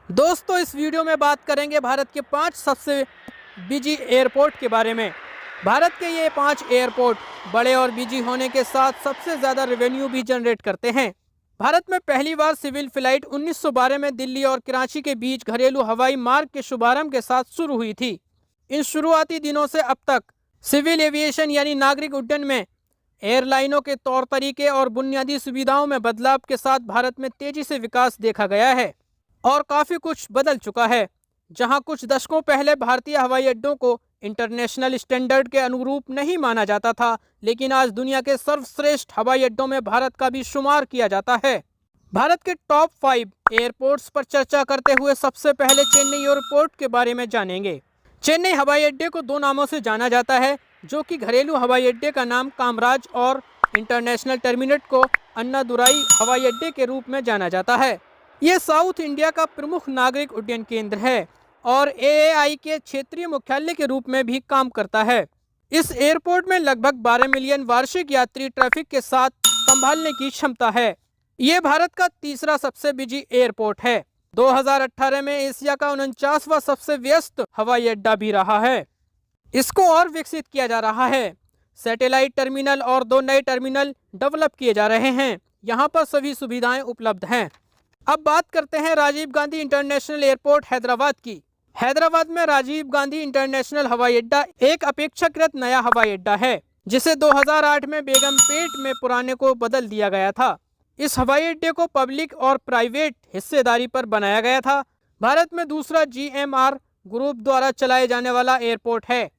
दोस्तों इस वीडियो में बात करेंगे भारत के 5 सबसे बिजी एयरपोर्ट के बारे में। भारत के ये 5 एयरपोर्ट बड़े और बिजी होने के साथ सबसे ज़्यादा रेवेन्यू भी जनरेट करते हैं। भारत में पहली बार सिविल फ्लाइट 1912 में दिल्ली और कराची के बीच घरेलू हवाई मार्ग के शुभारंभ के साथ शुरू हुई थी। इन शुरुआती दिनों से अब तक सिविल एविएशन यानी नागरिक उड्डयन में एयरलाइनों के तौर तरीके और बुनियादी सुविधाओं में बदलाव के साथ भारत में तेजी से विकास देखा गया है और काफ़ी कुछ बदल चुका है। जहां कुछ दशकों पहले भारतीय हवाई अड्डों को इंटरनेशनल स्टैंडर्ड के अनुरूप नहीं माना जाता था, लेकिन आज दुनिया के सर्वश्रेष्ठ हवाई अड्डों में भारत का भी शुमार किया जाता है। भारत के टॉप 5 एयरपोर्ट्स पर चर्चा करते हुए सबसे पहले चेन्नई एयरपोर्ट के बारे में जानेंगे। चेन्नई हवाई अड्डे को 2 नामों से जाना जाता है, जो कि घरेलू हवाई अड्डे का नाम कामराज और इंटरनेशनल टर्मिनल को अन्नादुराई हवाई अड्डे के रूप में जाना जाता है। ये साउथ इंडिया का प्रमुख नागरिक उड्डयन केंद्र है और एएआई के क्षेत्रीय मुख्यालय के रूप में भी काम करता है। इस एयरपोर्ट में लगभग 12 मिलियन वार्षिक यात्री ट्रैफिक के साथ संभालने की क्षमता है। ये भारत का तीसरा सबसे बिजी एयरपोर्ट है। 2018 में एशिया का 49वां सबसे व्यस्त हवाई अड्डा भी रहा है। इसको और विकसित किया जा रहा है। सैटेलाइट टर्मिनल और 2 नए टर्मिनल डेवलप किए जा रहे हैं। यहाँ पर सभी सुविधाएं उपलब्ध हैं। अब बात करते हैं राजीव गांधी इंटरनेशनल एयरपोर्ट हैदराबाद की। हैदराबाद में राजीव गांधी इंटरनेशनल हवाई अड्डा एक अपेक्षाकृत नया हवाई अड्डा है, जिसे 2008 में बेगमपेट में पुराने को बदल दिया गया था। इस हवाई अड्डे को पब्लिक और प्राइवेट हिस्सेदारी पर बनाया गया था। भारत में दूसरा GMR ग्रुप द्वारा चलाए जाने वाला एयरपोर्ट है।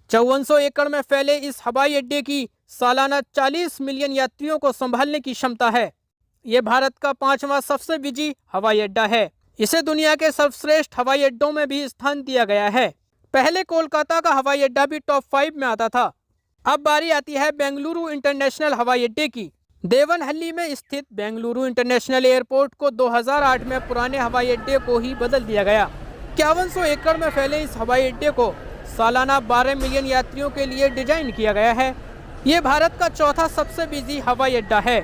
5400 एकड़ में फैले इस हवाई अड्डे की सालाना 40 मिलियन यात्रियों को संभालने की क्षमता है। ये भारत का 5वां सबसे बिजी हवाई अड्डा है। इसे दुनिया के सर्वश्रेष्ठ हवाई अड्डों में भी स्थान दिया गया है। पहले कोलकाता का हवाई अड्डा भी टॉप 5 में आता था। अब बारी आती है बेंगलुरु इंटरनेशनल हवाई अड्डे की। देवनहल्ली में स्थित बेंगलुरु इंटरनेशनल एयरपोर्ट को 2008 में पुराने हवाई अड्डे को ही बदल दिया गया। 5100 एकड़ में फैले इस हवाई अड्डे को सालाना 12 मिलियन यात्रियों के लिए डिजाइन किया गया है। ये भारत का चौथा सबसे बिजी हवाई अड्डा है।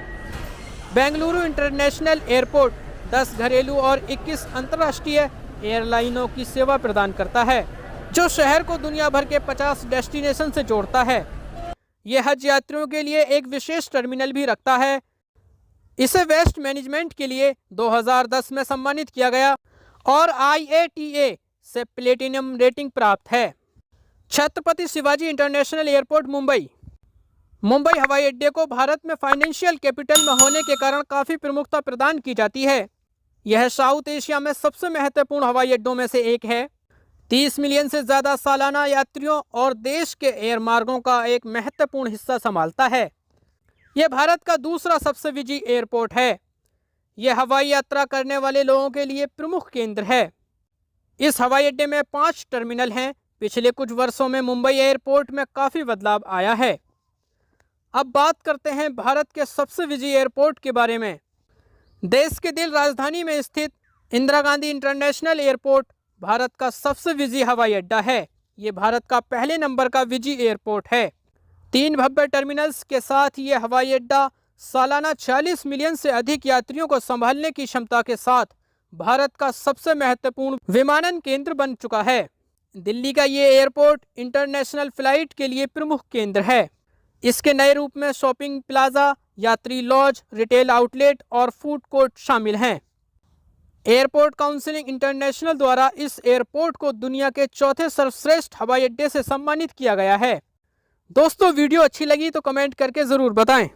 बेंगलुरु इंटरनेशनल एयरपोर्ट 10 घरेलू और 21 अंतर्राष्ट्रीय एयरलाइनों की सेवा प्रदान करता है, जो शहर को दुनिया भर के 50 डेस्टिनेशन से जोड़ता है। यह हज यात्रियों के लिए एक विशेष टर्मिनल भी रखता है। इसे वेस्ट मैनेजमेंट के लिए 2010 में सम्मानित किया गया और IATA से प्लेटिनम रेटिंग प्राप्त है। छत्रपति शिवाजी इंटरनेशनल एयरपोर्ट मुंबई हवाई अड्डे को भारत में फाइनेंशियल कैपिटल में होने के कारण काफ़ी प्रमुखता प्रदान की जाती है। यह साउथ एशिया में सबसे महत्वपूर्ण हवाई अड्डों में से एक है। 30 मिलियन से ज़्यादा सालाना यात्रियों और देश के एयर मार्गों का एक महत्वपूर्ण हिस्सा संभालता है। यह भारत का दूसरा सबसे बिजी एयरपोर्ट है। यह हवाई यात्रा करने वाले लोगों के लिए प्रमुख केंद्र है। इस हवाई अड्डे में 5 टर्मिनल हैं। पिछले कुछ वर्षों में मुंबई एयरपोर्ट में काफ़ी बदलाव आया है। अब बात करते हैं भारत के सबसे बिजी एयरपोर्ट के बारे में। देश के दिल राजधानी में स्थित इंदिरा गांधी इंटरनेशनल एयरपोर्ट भारत का सबसे बिजी हवाई अड्डा है। ये भारत का पहले नंबर का बिजी एयरपोर्ट है। 3 भव्य टर्मिनल्स के साथ ये हवाई अड्डा सालाना 40 मिलियन से अधिक यात्रियों को संभालने की क्षमता के साथ भारत का सबसे महत्वपूर्ण विमानन केंद्र बन चुका है। दिल्ली का ये एयरपोर्ट इंटरनेशनल फ्लाइट के लिए प्रमुख केंद्र है। इसके नए रूप में शॉपिंग प्लाजा, यात्री लॉज, रिटेल आउटलेट और फूड कोर्ट शामिल हैं। एयरपोर्ट काउंसिल इंटरनेशनल द्वारा इस एयरपोर्ट को दुनिया के चौथे सर्वश्रेष्ठ हवाई अड्डे से सम्मानित किया गया है। दोस्तों वीडियो अच्छी लगी तो कमेंट करके ज़रूर बताएं।